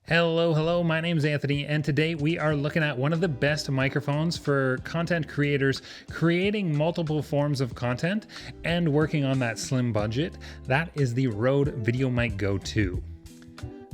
Hello, my name's Anthony, and today we are looking at one of the best microphones for content creators creating multiple forms of content and working on that slim budget. That is the RODE VideoMic GO 2.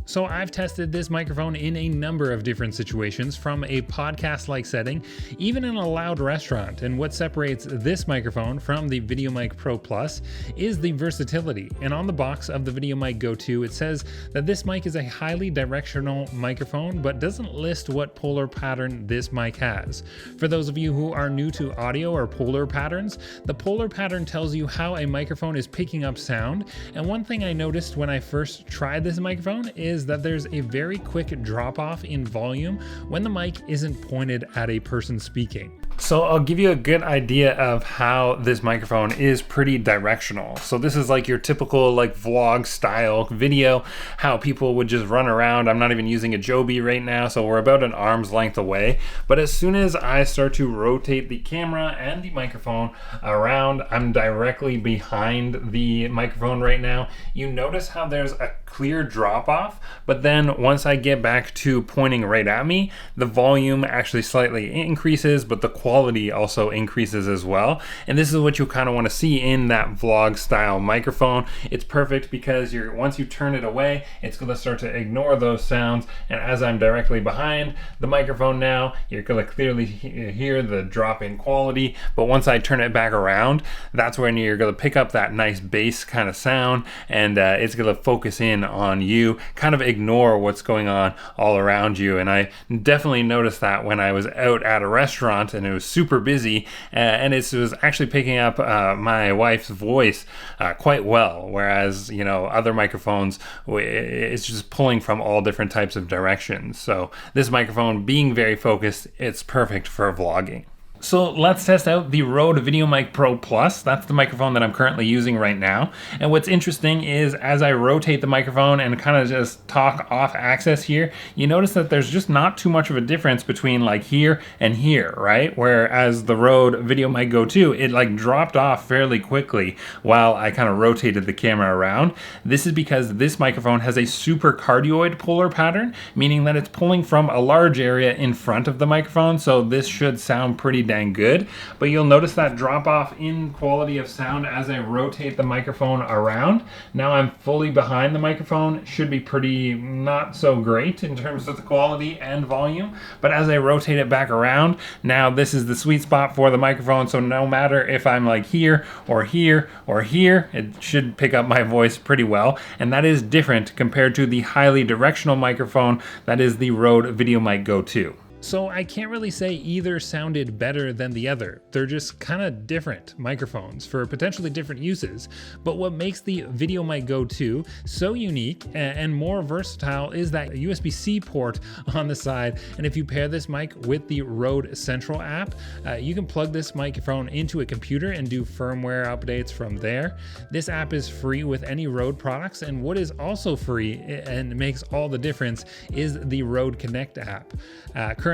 So I've tested this microphone in a number of different situations, from a podcast-like setting, even in a loud restaurant. And what separates this microphone from the VideoMic Pro Plus is the versatility. And on the box of the VideoMic GO 2, it says that this mic is a highly directional microphone, but doesn't list what polar pattern this mic has. For those of you who are new to audio or polar patterns, the polar pattern tells you how a microphone is picking up sound. And one thing I noticed when I first tried this microphone is that there's a very quick drop off in volume when the mic isn't pointed at a person speaking. So I'll give you a good idea of how this microphone is pretty directional. So this is like your typical like vlog style video, how people would just run around. I'm not even using a Joby right now, so we're about an arm's length away. But as soon as I start to rotate the camera and the microphone around, I'm directly behind the microphone right now. You notice how there's a clear drop off, but then once I get back to pointing right at me, the volume actually slightly increases, but the quality also increases as well. And this is what you kind of want to see in that vlog style microphone. It's perfect because once you turn it away, it's going to start to ignore those sounds. And as I'm directly behind the microphone now, you're going to clearly hear the drop in quality. But once I turn it back around, that's when you're going to pick up that nice bass kind of sound, and it's going to focus in on you, kind of ignore what's going on all around you. And I definitely noticed that when I was out at a restaurant and it was super busy, and it was actually picking up my wife's voice quite well, whereas other microphones, it's just pulling from all different types of directions. So this microphone, being very focused, it's perfect for vlogging. So let's test out the RODE VideoMic Pro Plus. That's the microphone that I'm currently using right now. And what's interesting is as I rotate the microphone and kind of just talk off axis here, you notice that there's just not too much of a difference between like here and here, right? Whereas the RODE VideoMic GO 2, it like dropped off fairly quickly while I kind of rotated the camera around. This is because this microphone has a super cardioid polar pattern, meaning that it's pulling from a large area in front of the microphone. So this should sound pretty dang good, but you'll notice that drop off in quality of sound as I rotate the microphone around. Now I'm fully behind the microphone, should be pretty not so great in terms of the quality and volume, but as I rotate it back around, now this is the sweet spot for the microphone. So no matter if I'm like here or here or here, it should pick up my voice pretty well. And that is different compared to the highly directional microphone that is the RODE VideoMic GO 2. So I can't really say either sounded better than the other. They're just kind of different microphones for potentially different uses. But what makes the VideoMic GO 2 so unique and more versatile is that USB-C port on the side. And if you pair this mic with the Rode Central app, you can plug this microphone into a computer and do firmware updates from there. This app is free with any Rode products, and what is also free and makes all the difference is the Rode Connect app.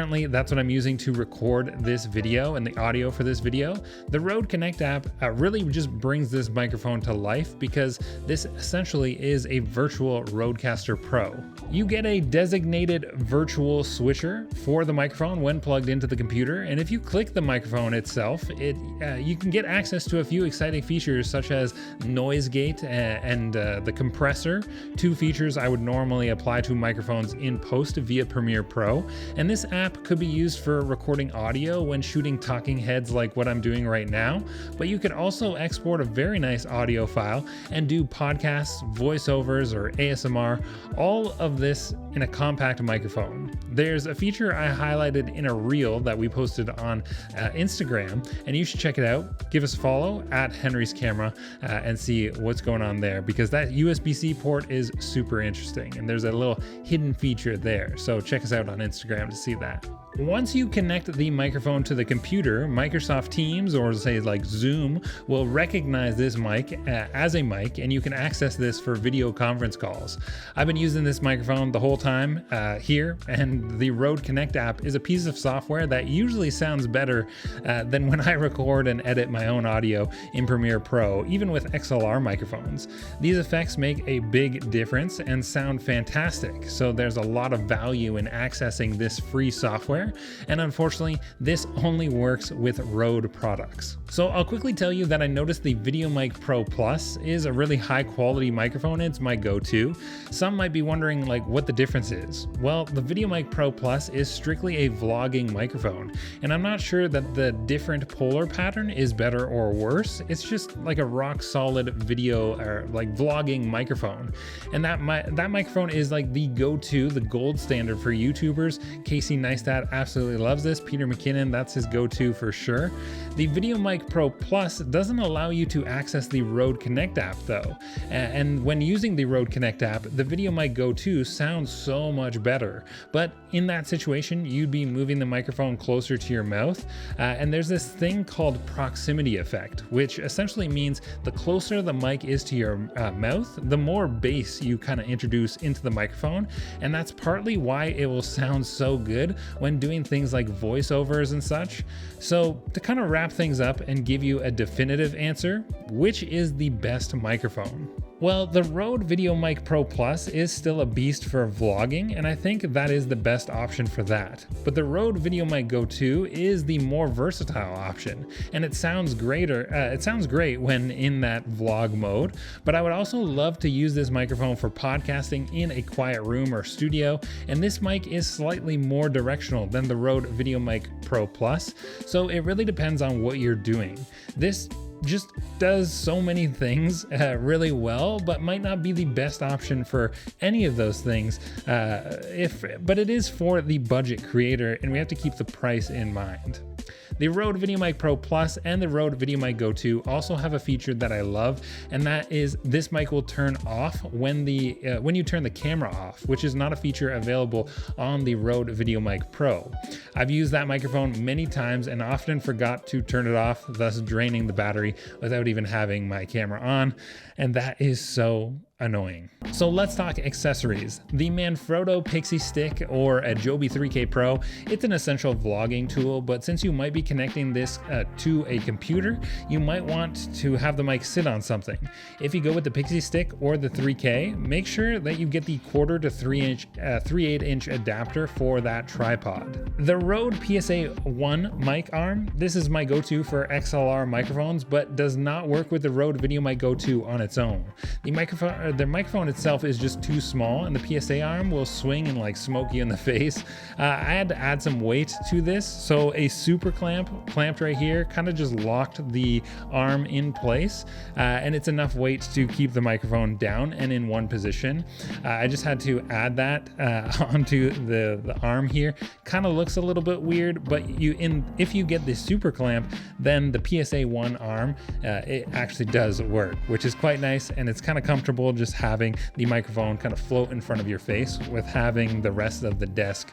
Currently, that's what I'm using to record this video and the audio for this video. The Rode Connect app really just brings this microphone to life because this essentially is a virtual Rodecaster Pro. You get a designated virtual switcher for the microphone when plugged into the computer, and if you click the microphone itself, you can get access to a few exciting features such as noise gate and the compressor, two features I would normally apply to microphones in post via Premiere Pro. And this app could be used for recording audio when shooting talking heads like what I'm doing right now, but you could also export a very nice audio file and do podcasts, voiceovers, or ASMR, all of this in a compact microphone. There's a feature I highlighted in a reel that we posted on Instagram, and you should check it out. Give us a follow at Henry's Camera and see what's going on there, because that USB-C port is super interesting and there's a little hidden feature there. So check us out on Instagram to see that. Once you connect the microphone to the computer, Microsoft Teams or say like Zoom will recognize this mic as a mic, and you can access this for video conference calls. I've been using this microphone the whole time here, and the Rode Connect app is a piece of software that usually sounds better than when I record and edit my own audio in Premiere Pro, even with XLR microphones. These effects make a big difference and sound fantastic, so there's a lot of value in accessing this free software. And unfortunately, this only works with Rode products. So I'll quickly tell you that I noticed the VideoMic Pro Plus is a really high quality microphone. It's my go-to. Some might be wondering like what the difference is. Well, the VideoMic Pro Plus is strictly a vlogging microphone, and I'm not sure that the different polar pattern is better or worse. It's just like a rock solid video or like vlogging microphone. And that microphone is like the go-to, the gold standard for YouTubers. Casey Neistat absolutely loves this. Peter McKinnon, that's his go-to for sure. The VideoMic Pro Plus doesn't allow you to access the Rode Connect app though. And when using the Rode Connect app, the VideoMic Go 2 sounds so much better. But in that situation, you'd be moving the microphone closer to your mouth. And there's this thing called proximity effect, which essentially means the closer the mic is to your mouth, the more bass you kind of introduce into the microphone. And that's partly why it will sound so good when doing things like voiceovers and such. So to kind of wrap things up and give you a definitive answer, which is the best microphone? Well, the Rode VideoMic Pro Plus is still a beast for vlogging, and I think that is the best option for that. But the Rode VideoMic Go 2 is the more versatile option, and it sounds great when in that vlog mode. But I would also love to use this microphone for podcasting in a quiet room or studio, and this mic is slightly more directional than the Rode VideoMic Pro Plus, so it really depends on what you're doing. This just does so many things really well, but might not be the best option for any of those things. But it is for the budget creator, and we have to keep the price in mind. The Rode VideoMic Pro Plus and the Rode VideoMic Go 2 also have a feature that I love, and that is this mic will turn off when you turn the camera off, which is not a feature available on the Rode VideoMic Pro. I've used that microphone many times and often forgot to turn it off, thus draining the battery without even having my camera on, and that is so annoying. So let's talk accessories. The Manfrotto Pixie Stick or a Joby 3K Pro, it's an essential vlogging tool, but since you might be connecting this to a computer, you might want to have the mic sit on something. If you go with the Pixie Stick or the 3K, make sure that you get the 1/4 to 3/8 inch adapter for that tripod. The Rode PSA-1 mic arm, this is my go-to for XLR microphones, but does not work with the Rode VideoMic Go 2 on its own. The microphone itself is just too small, and the PSA arm will swing and like smoke you in the face. I had to add some weight to this, so a super clamp clamped right here kind of just locked the arm in place, and it's enough weight to keep the microphone down and in one position. I just had to add that onto the arm here. Kind of looks a little bit weird, but if you get this super clamp, then the PSA-1 arm it actually does work, which is quite nice, and it's kind of comfortable just having the microphone kind of float in front of your face with having the rest of the desk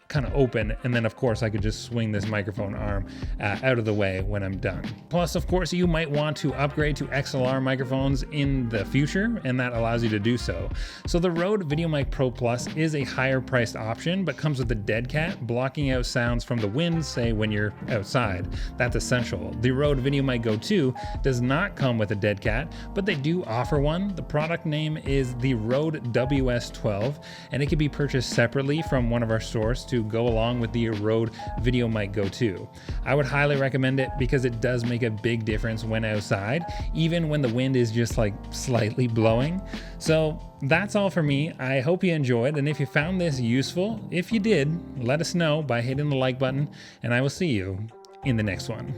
kind of open, and then of course I could just swing this microphone arm out of the way when I'm done. Plus, of course, you might want to upgrade to XLR microphones in the future, and that allows you to do so. So the Rode VideoMic Pro Plus is a higher priced option, but comes with a dead cat, blocking out sounds from the wind, say when you're outside. That's essential. The Rode VideoMic Go 2 does not come with a dead cat, but they do offer one. The product name is the Rode WS12, and it can be purchased separately from one of our stores to go along with the Rode VideoMic Go 2. I would highly recommend it because it does make a big difference when outside, even when the wind is just like slightly blowing. So that's all for me. I hope you enjoyed, and if you found this useful, if you did, let us know by hitting the like button, and I will see you in the next one.